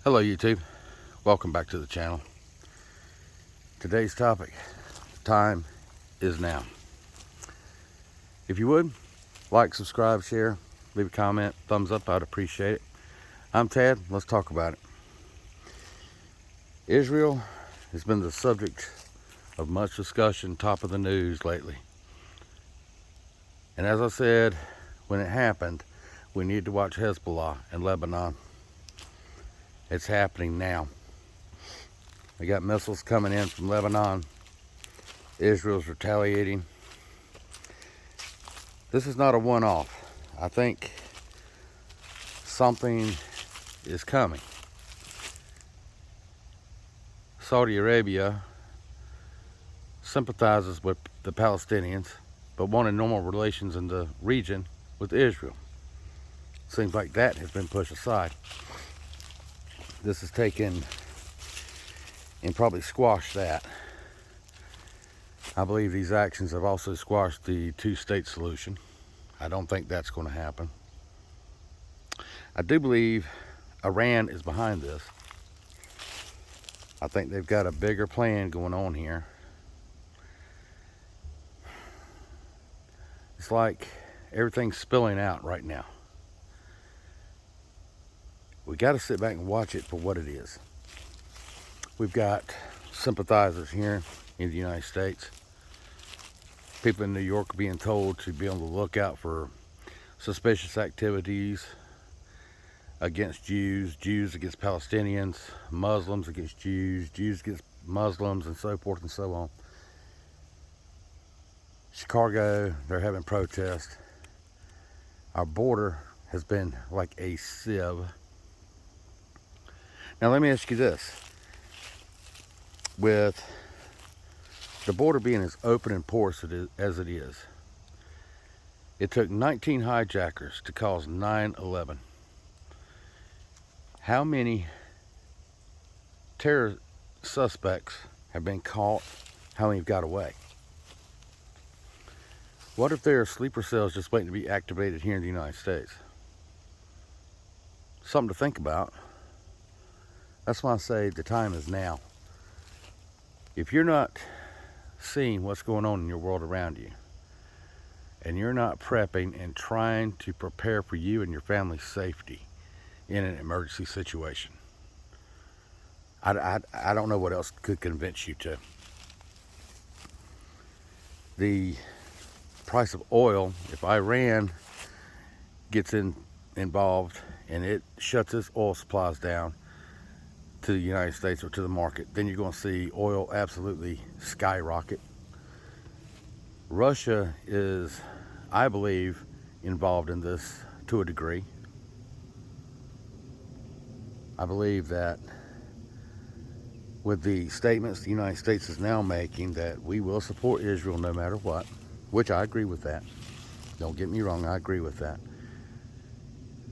Hello YouTube, welcome back to the channel. Today's topic, time is now. If you would, like, subscribe, share, leave a comment, thumbs up, I'd appreciate it. I'm Tad, let's talk about it. Israel has been the subject of much discussion, top of the news lately. And as I said, when it happened, we need to watch Hezbollah in Lebanon. It's happening now. We got missiles coming in from Lebanon. Israel's retaliating. This is not a one-off. I think something is coming. Saudi Arabia sympathizes with the Palestinians, but wanted normal relations in the region with Israel. Seems like that has been pushed aside. This has taken and probably squashed that. I believe these actions have also squashed the two-state solution. I don't think that's going to happen. I do believe Iran is behind this. I think they've got a bigger plan going on here. It's like everything's spilling out right now. We got to sit back and watch it for what it is. We've got sympathizers here in the United States. People in New York are being told to be on the lookout for suspicious activities against Jews, Jews against Palestinians, Muslims against Jews, Jews against Muslims, and so forth and so on. Chicago, they're having protests. Our border has been like a sieve. Now let me ask you this. With the border being as open and porous as it is, it took 19 hijackers to cause 9/11. How many terror suspects have been caught? How many have got away? What if there are sleeper cells just waiting to be activated here in the United States? Something to think about. That's why I say the time is now. If you're not seeing what's going on in your world around you, and you're not prepping and trying to prepare for you and your family's safety in an emergency situation, I don't know what else could convince you to. The price of oil, if Iran gets involved and it shuts its oil supplies down to the United States or to the market, then you're going to see oil absolutely skyrocket. Russia is, I believe, involved in this to a degree. I believe that with the statements the United States is now making that we will support Israel no matter what, which I agree with that. Don't get me wrong, I agree with that.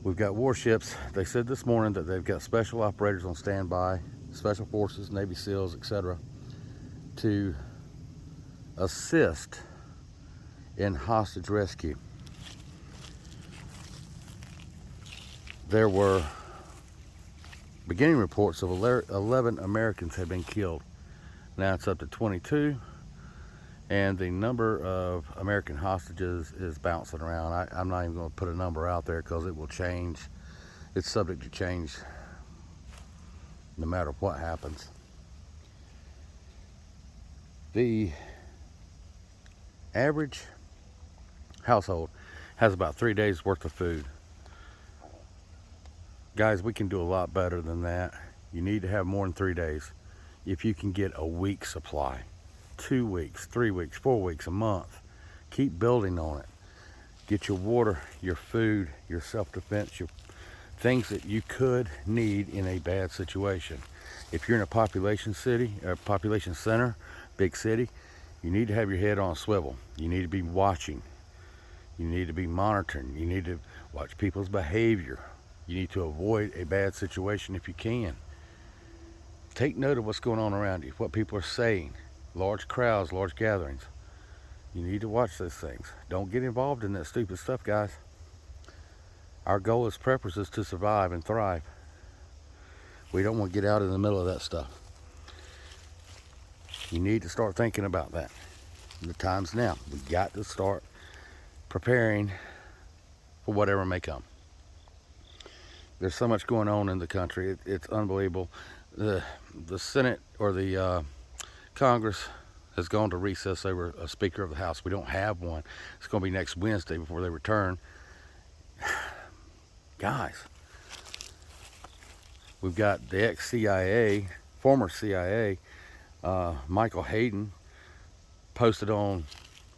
We've got warships. They said this morning that they've got special operators on standby, special forces, Navy SEALs, etc., to assist in hostage rescue. There were beginning reports of 11 Americans had been killed. Now it's up to 22, and the number of American hostages is bouncing around. I'm not even going to put a number out there because it will change. It's subject to change no matter what happens. The average household has about 3 days worth of food. Guys, we can do a lot better than that. You need to have more than 3 days. If you can get a week's supply, 2 weeks, 3 weeks, 4 weeks, a month, keep building on it. Get your water, your food, your self-defense, your things that you could need in a bad situation. If you're in a population city, or population center, big city, you need to have your head on a swivel. You need to be watching. You need to be monitoring. You need to watch people's behavior. You need to avoid a bad situation if you can. Take note of what's going on around you, what people are saying. Large crowds, large gatherings. You need to watch those things. Don't get involved in that stupid stuff, guys. Our goal as preppers is to survive and thrive. We don't want to get out in the middle of that stuff. You need to start thinking about that. The time's now. We got to start preparing for whatever may come. There's so much going on in the country. It's unbelievable. The Senate or the Congress has gone to recess over a Speaker of the House. We don't have one. It's going to be next Wednesday before they return. Guys, we've got the ex-CIA, former CIA, Michael Hayden, posted on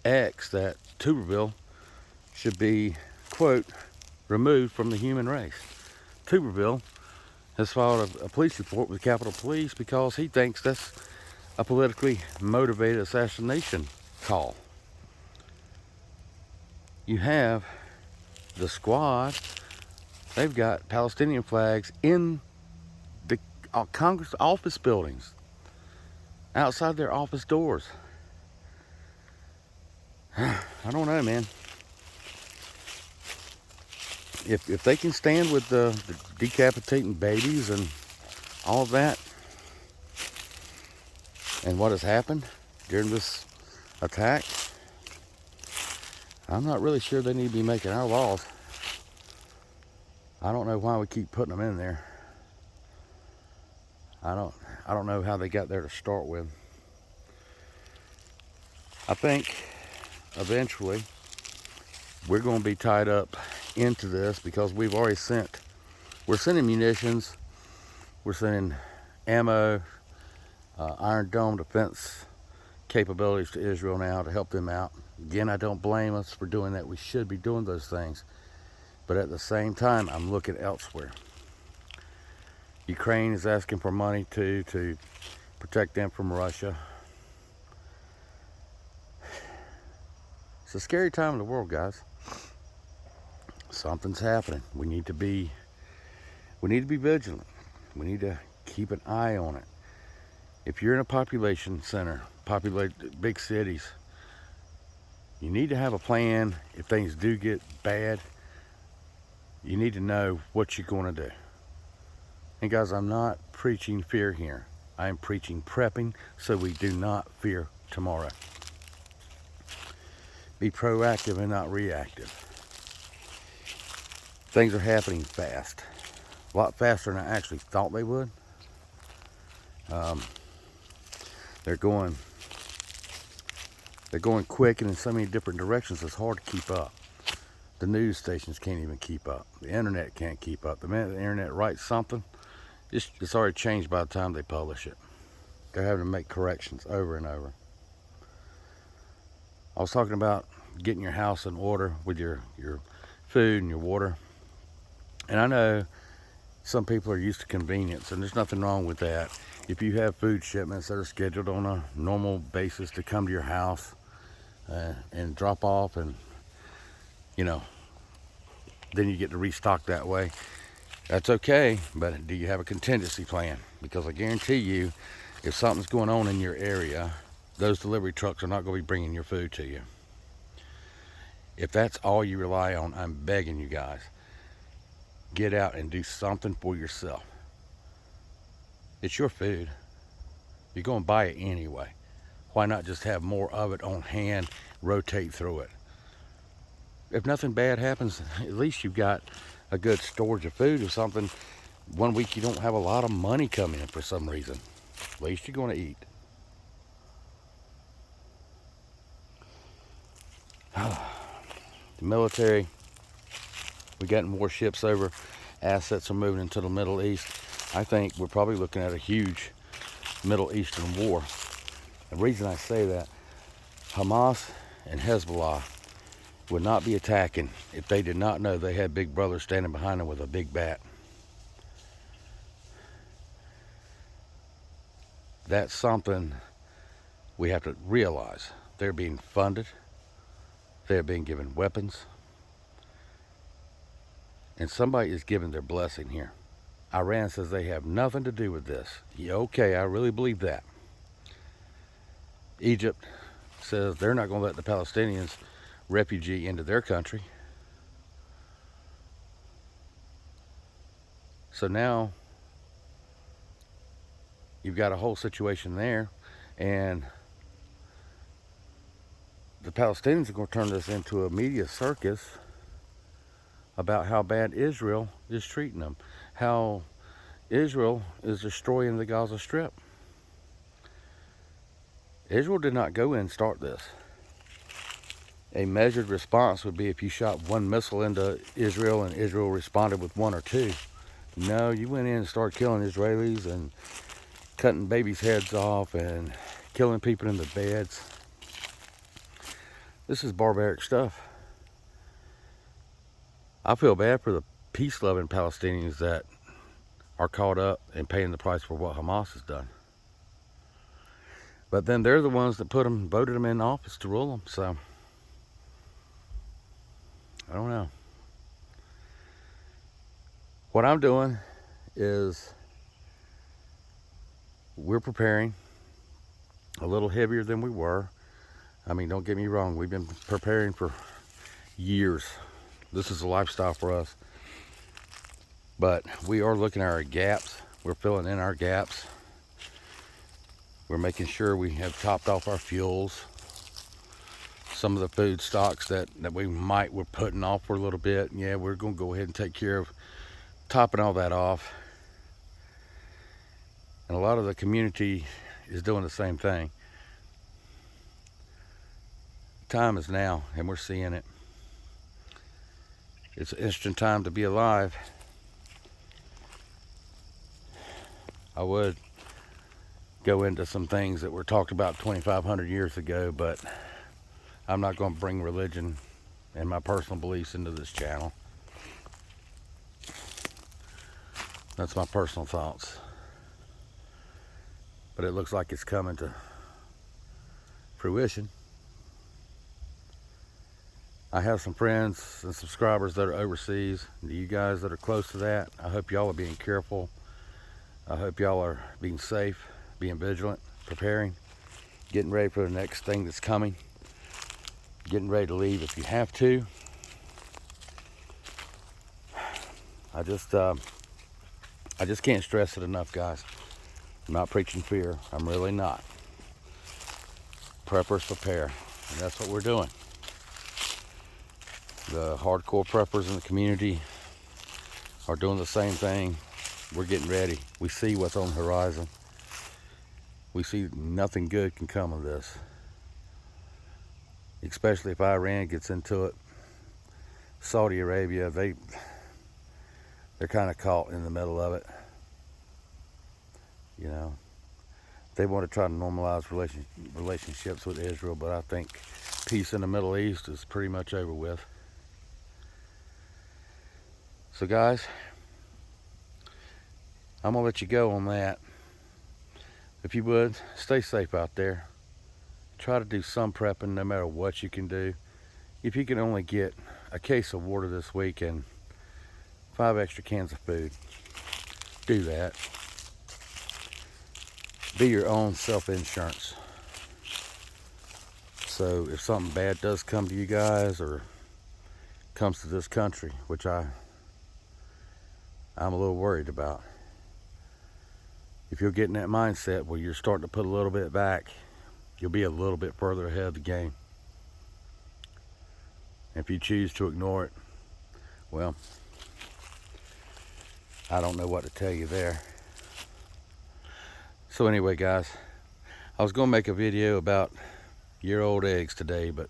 X that Tuberville should be, quote, removed from the human race. Tuberville has filed a police report with Capitol Police because he thinks that's a politically motivated assassination call. You have the squad. They've got Palestinian flags in the Congress office buildings, outside their office doors. I don't know, man. If they can stand with the decapitating babies and all of that, and what has happened during this attack, I'm not really sure they need to be making our laws. I don't know why we keep putting them in there. I don't know how they got there to start with. I think eventually we're going to be tied up into this because we're sending munitions, we're sending ammo, Iron Dome defense capabilities to Israel now to help them out. Again, I don't blame us for doing that. We should be doing those things. But at the same time, I'm looking elsewhere. Ukraine is asking for money too to protect them from Russia. It's a scary time in the world, guys. Something's happening. We need to be vigilant. We need to keep an eye on it. If you're in a population center, populated big cities, you need to have a plan. If things do get bad, you need to know what you're going to do. And guys, I'm not preaching fear here. I am preaching prepping so we do not fear tomorrow. Be proactive and not reactive. Things are happening fast. A lot faster than I actually thought they would. They're going quick and in so many different directions, it's hard to keep up. The news stations can't even keep up. The internet can't keep up. The minute the internet writes something, it's already changed by the time they publish it. They're having to make corrections over and over. I was talking about getting your house in order with your food and your water. And I know some people are used to convenience, and there's nothing wrong with that. If you have food shipments that are scheduled on a normal basis to come to your house and drop off, and then you get to restock that way, that's okay. But do you have a contingency plan? Because I guarantee you, if something's going on in your area, those delivery trucks are not going to be bringing your food to you. If that's all you rely on, I'm begging you guys, get out and do something for yourself. It's your food. You're going to buy it anyway. Why not just have more of it on hand, rotate through it? If nothing bad happens, at least you've got a good storage of food or something. One week you don't have a lot of money coming in for some reason. At least you're going to eat. The military, we're getting more ships over. Assets are moving into the Middle East. I think we're probably looking at a huge Middle Eastern war. The reason I say that, Hamas and Hezbollah would not be attacking if they did not know they had Big Brother standing behind them with a big bat. That's something we have to realize. They're being funded. They're being given weapons. And somebody is giving their blessing here. Iran says they have nothing to do with this. Yeah, okay, I really believe that. Egypt says they're not going to let the Palestinians refugee into their country. So now you've got a whole situation there, and the Palestinians are going to turn this into a media circus about how bad Israel is treating them, how Israel is destroying the Gaza Strip. Israel did not go in and start this. A measured response would be if you shot one missile into Israel and Israel responded with one or two. No, you went in and started killing Israelis and cutting babies' heads off and killing people in the beds. This is barbaric stuff. I feel bad for the peace-loving Palestinians that are caught up and paying the price for what Hamas has done. But then they're the ones that voted them in office to rule them. So, I don't know. What I'm doing is we're preparing a little heavier than we were. I mean, don't get me wrong. We've been preparing for years. This is a lifestyle for us. But we are looking at our gaps. We're filling in our gaps. We're making sure we have topped off our fuels. Some of the food stocks that we're putting off for a little bit. Yeah, we're going to go ahead and take care of topping all that off. And a lot of the community is doing the same thing. Time is now, and we're seeing it. It's an interesting time to be alive. I would go into some things that were talked about 2,500 years ago, but I'm not going to bring religion and my personal beliefs into this channel. That's my personal thoughts. But it looks like it's coming to fruition. I have some friends and subscribers that are overseas. You guys that are close to that, I hope y'all are being careful. I hope y'all are being safe, being vigilant, preparing, getting ready for the next thing that's coming, getting ready to leave if you have to. I just can't stress it enough, guys. I'm not preaching fear. I'm really not. Preppers prepare, and that's what we're doing. The hardcore preppers in the community are doing the same thing. We're getting ready. We see what's on the horizon. We see nothing good can come of this. Especially if Iran gets into it. Saudi Arabia, they're kind of caught in the middle of it. You know, they want to try to normalize relationships with Israel, but I think peace in the Middle East is pretty much over with. So guys, I'm going to let you go on that. If you would, stay safe out there. Try to do some prepping no matter what you can do. If you can only get a case of water this week and 5 extra cans of food, do that. Be your own self-insurance. So if something bad does come to you guys or comes to this country, which I'm a little worried about, if you'll get in that mindset where you're starting to put a little bit back, you'll be a little bit further ahead of the game. If you choose to ignore it, well, I don't know what to tell you there. So anyway, guys, I was going to make a video about year-old eggs today, but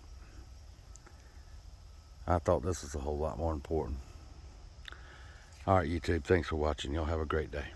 I thought this was a whole lot more important. All right, YouTube, thanks for watching. Y'all have a great day.